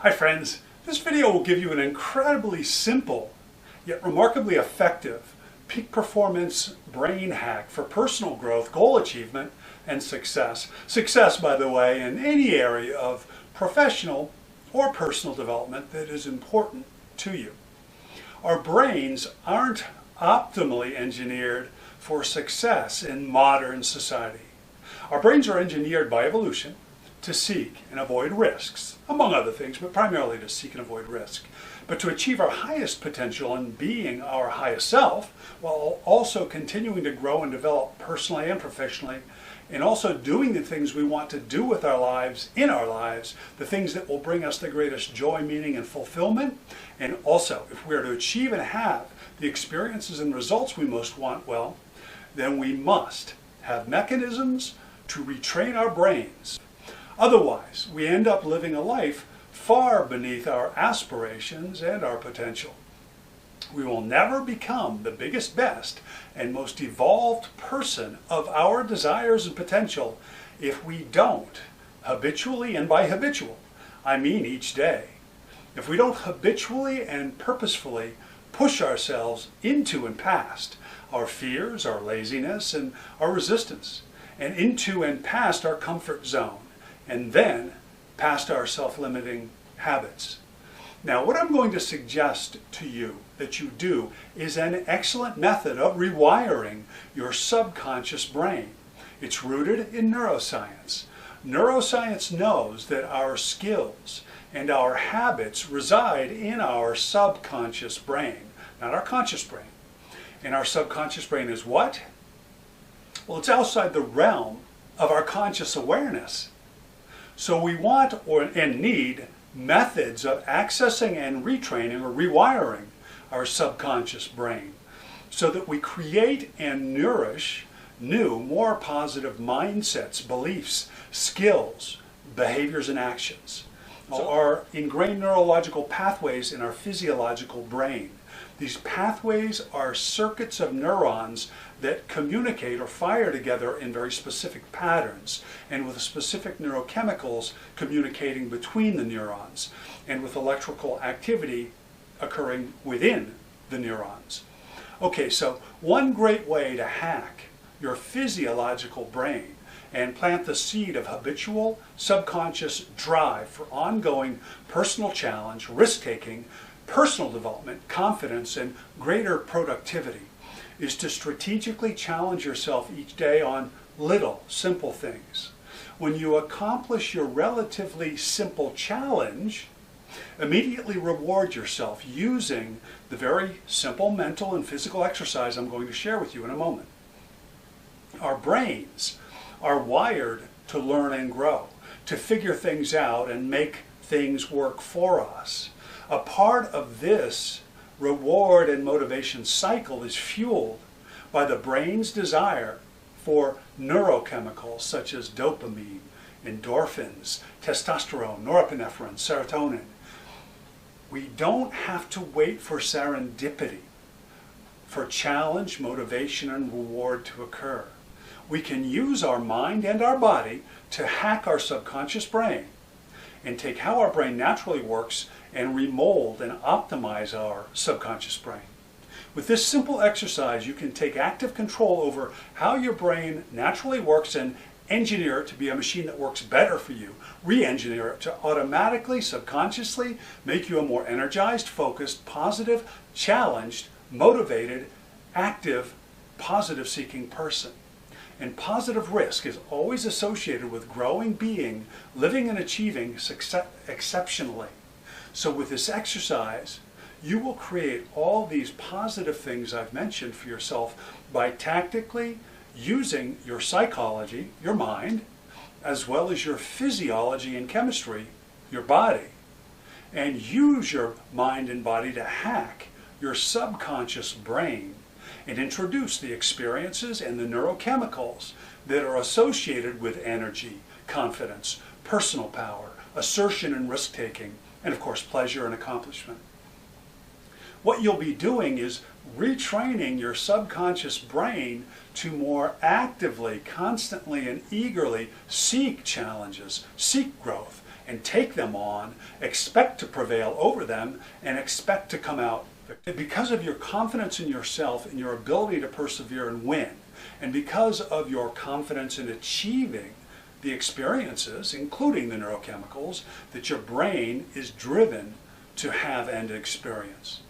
Hi friends, this video will give you an incredibly simple yet remarkably effective peak performance brain hack for personal growth, goal achievement, and success. Success, by the way, in any area of professional or personal development that is important to you. Our brains aren't optimally engineered for success in modern society. Our brains are engineered by evolution to seek and avoid risks, among other things, but primarily to seek and avoid risk. But to achieve our highest potential and being our highest self, while also continuing to grow and develop personally and professionally, and also doing the things we want to do with our lives, in our lives, the things that will bring us the greatest joy, meaning, and fulfillment. And also, if we are to achieve and have the experiences and results we most want, well, then we must have mechanisms to retrain our brains. Otherwise, we end up living a life far beneath our aspirations and our potential. We will never become the biggest, best, and most evolved person of our desires and potential if we don't habitually, and by habitual, I mean each day, if we don't habitually and purposefully push ourselves into and past our fears, our laziness, and our resistance, and into and past our comfort zone, and then past our self-limiting habits. Now, what I'm going to suggest to you that you do is an excellent method of rewiring your subconscious brain. It's rooted in neuroscience. Neuroscience knows that our skills and our habits reside in our subconscious brain, not our conscious brain. And our subconscious brain is what? Well, it's outside the realm of our conscious awareness. So we want and need methods of accessing and retraining or rewiring our subconscious brain so that we create and nourish new, more positive mindsets, beliefs, skills, behaviors, and actions. So our ingrained neurological pathways in our physiological brain. These pathways are circuits of neurons that communicate or fire together in very specific patterns, and with specific neurochemicals communicating between the neurons, and with electrical activity occurring within the neurons. Okay, so one great way to hack your physiological brain and plant the seed of habitual subconscious drive for ongoing personal challenge, risk-taking, personal development, confidence, and greater productivity is to strategically challenge yourself each day on little, simple things. When you accomplish your relatively simple challenge, immediately reward yourself using the very simple mental and physical exercise I'm going to share with you in a moment. Our brains are wired to learn and grow, to figure things out and make things work for us. A part of this reward and motivation cycle is fueled by the brain's desire for neurochemicals such as dopamine, endorphins, testosterone, norepinephrine, serotonin. We don't have to wait for serendipity, for challenge, motivation, and reward to occur. We can use our mind and our body to hack our subconscious brain and take how our brain naturally works and remold and optimize our subconscious brain. With this simple exercise, you can take active control over how your brain naturally works and engineer it to be a machine that works better for you. Re-engineer it to automatically, subconsciously make you a more energized, focused, positive, challenged, motivated, active, positive-seeking person. And positive risk is always associated with growing, being, living, and achieving exceptionally. So with this exercise, you will create all these positive things I've mentioned for yourself by tactically using your psychology, your mind, as well as your physiology and chemistry, your body, and use your mind and body to hack your subconscious brain and introduce the experiences and the neurochemicals that are associated with energy, confidence, personal power, assertion and risk-taking, and of course pleasure and accomplishment. What you'll be doing is retraining your subconscious brain to more actively, constantly, and eagerly seek challenges, seek growth, and take them on, expect to prevail over them, and expect to come out. Because of your confidence in yourself and your ability to persevere and win, and because of your confidence in achieving the experiences, including the neurochemicals, that your brain is driven to have and experience.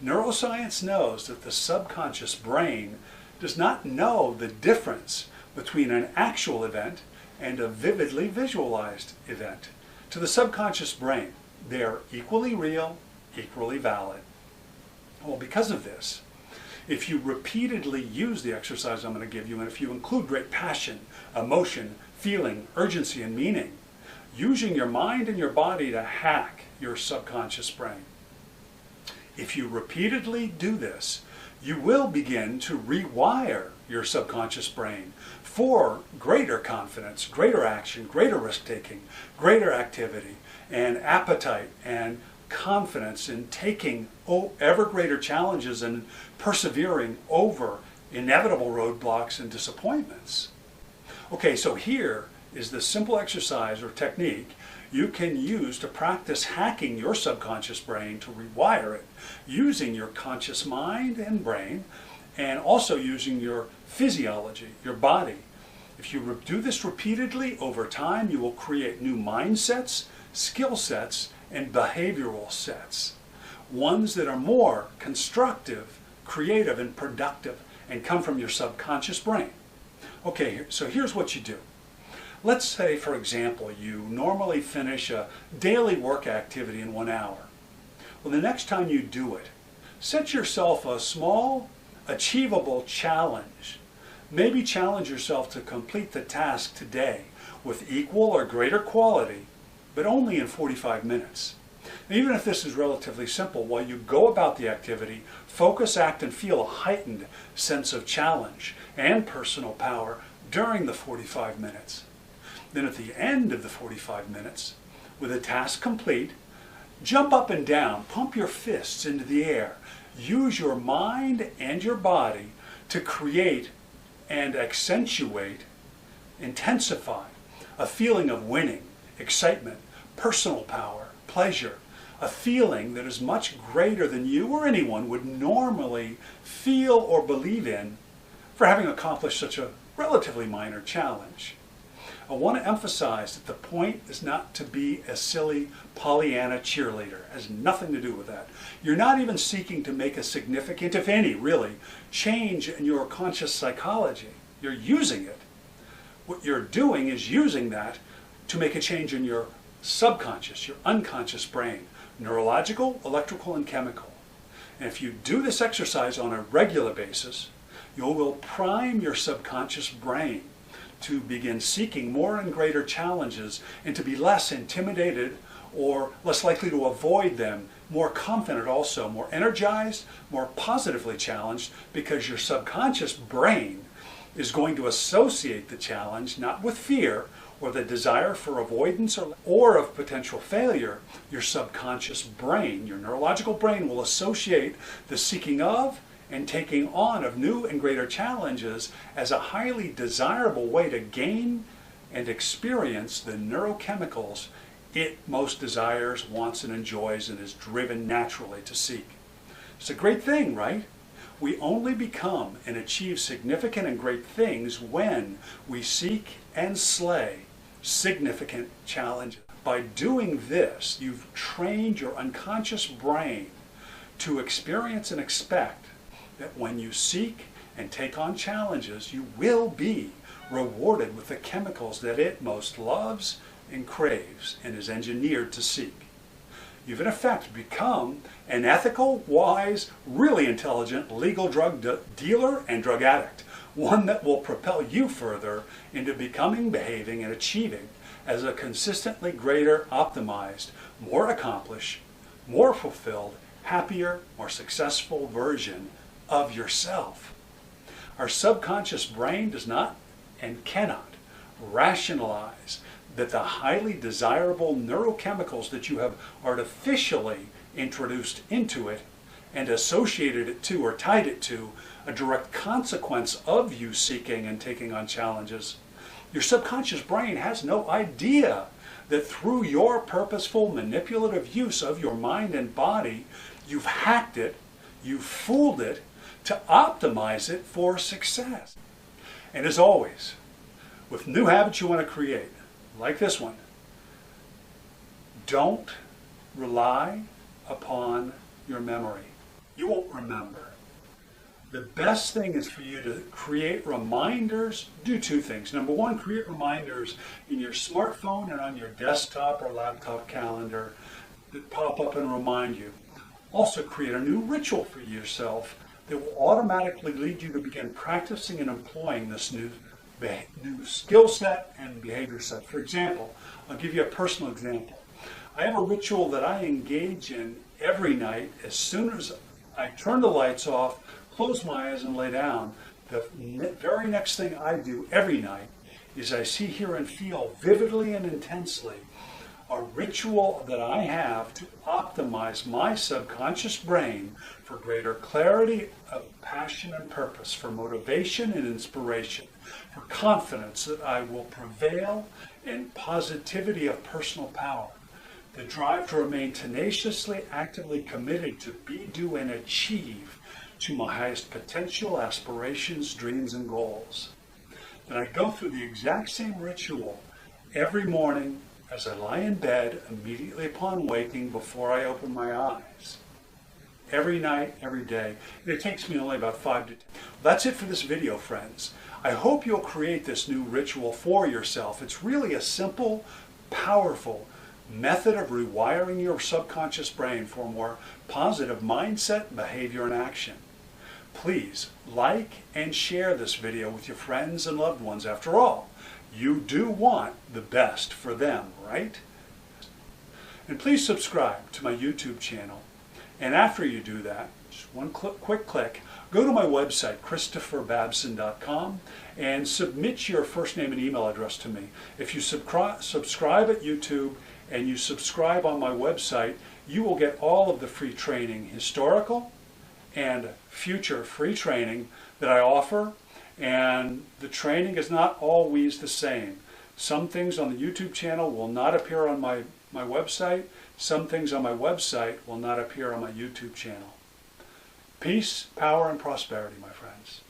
Neuroscience knows that the subconscious brain does not know the difference between an actual event and a vividly visualized event. To the subconscious brain, they are equally real, equally valid. Well, because of this, if you repeatedly use the exercise I'm going to give you, and if you include great passion, emotion, feeling, urgency, and meaning, using your mind and your body to hack your subconscious brain, if you repeatedly do this, you will begin to rewire your subconscious brain for greater confidence, greater action, greater risk-taking, greater activity, and appetite, and confidence in taking ever greater challenges and persevering over inevitable roadblocks and disappointments. Okay, so here is the simple exercise or technique you can use to practice hacking your subconscious brain to rewire it, using your conscious mind and brain, and also using your physiology, your body. If you do this repeatedly over time, you will create new mindsets, skill sets, and behavioral sets. Ones that are more constructive, creative, and productive, and come from your subconscious brain. Okay, so here's what you do. Let's say, for example, you normally finish a daily work activity in 1 hour. Well, the next time you do it, set yourself a small, achievable challenge. Maybe challenge yourself to complete the task today with equal or greater quality, but only in 45 minutes. Even if this is relatively simple, while you go about the activity, focus, act, and feel a heightened sense of challenge and personal power during the 45 minutes. Then at the end of the 45 minutes, with the task complete, jump up and down, pump your fists into the air. Use your mind and your body to create and accentuate, intensify a feeling of winning, excitement, personal power, pleasure, a feeling that is much greater than you or anyone would normally feel or believe in for having accomplished such a relatively minor challenge. I want to emphasize that the point is not to be a silly Pollyanna cheerleader. It has nothing to do with that. You're not even seeking to make a significant, if any, really, change in your conscious psychology. You're using it. What you're doing is using that to make a change in your subconscious, your unconscious brain, neurological, electrical, and chemical. And if you do this exercise on a regular basis, you will prime your subconscious brain to begin seeking more and greater challenges and to be less intimidated or less likely to avoid them, more confident also, more energized, more positively challenged, because your subconscious brain is going to associate the challenge not with fear or the desire for avoidance or of potential failure. Your subconscious brain, your neurological brain, will associate the seeking of and taking on of new and greater challenges as a highly desirable way to gain and experience the neurochemicals it most desires, wants, and enjoys, and is driven naturally to seek. It's a great thing, right? We only become and achieve significant and great things when we seek and slay significant challenges. By doing this, you've trained your unconscious brain to experience and expect that when you seek and take on challenges, you will be rewarded with the chemicals that it most loves and craves and is engineered to seek. You've in effect become an ethical, wise, really intelligent legal drug dealer and drug addict, one that will propel you further into becoming, behaving, and achieving as a consistently greater, optimized, more accomplished, more fulfilled, happier, more successful version of yourself. Our subconscious brain does not and cannot rationalize that the highly desirable neurochemicals that you have artificially introduced into it and associated it to or tied it to a direct consequence of you seeking and taking on challenges. Your subconscious brain has no idea that through your purposeful, manipulative use of your mind and body, you've hacked it, you've fooled it to optimize it for success. And as always, with new habits you want to create, like this one, don't rely upon your memory. You won't remember. The best thing is for you to create reminders. Do two things. Number one, create reminders in your smartphone and on your desktop or laptop calendar that pop up and remind you. Also create a new ritual for yourself that will automatically lead you to begin practicing and employing this new skill set and behavior set. For example, I'll give you a personal example. I have a ritual that I engage in every night as soon as I turn the lights off, close my eyes and lay down. The very next thing I do every night is I see, hear, and feel vividly and intensely a ritual that I have to optimize my subconscious brain for greater clarity of passion and purpose, for motivation and inspiration, for confidence that I will prevail, and positivity of personal power. The drive to remain tenaciously, actively committed to be, do, and achieve to my highest potential, aspirations, dreams, and goals. Then I go through the exact same ritual every morning as I lie in bed immediately upon waking before I open my eyes. Every night, every day. And it takes me only about 5 to 10. That's it for this video, friends. I hope you'll create this new ritual for yourself. It's really a simple, powerful method of rewiring your subconscious brain for a more positive mindset, behavior, and action. Please like and share this video with your friends and loved ones. After all, you do want the best for them, right? And please subscribe to my YouTube channel. And after you do that, just one quick click, go to my website, ChristopherBabson.com, and submit your first name and email address to me. If you subscribe at YouTube and you subscribe on my website, you will get all of the free training, historical and future free training that I offer. And the training is not always the same. Some things on the YouTube channel will not appear on my website. Some things on my website will not appear on my YouTube channel. Peace, power, and prosperity, my friends.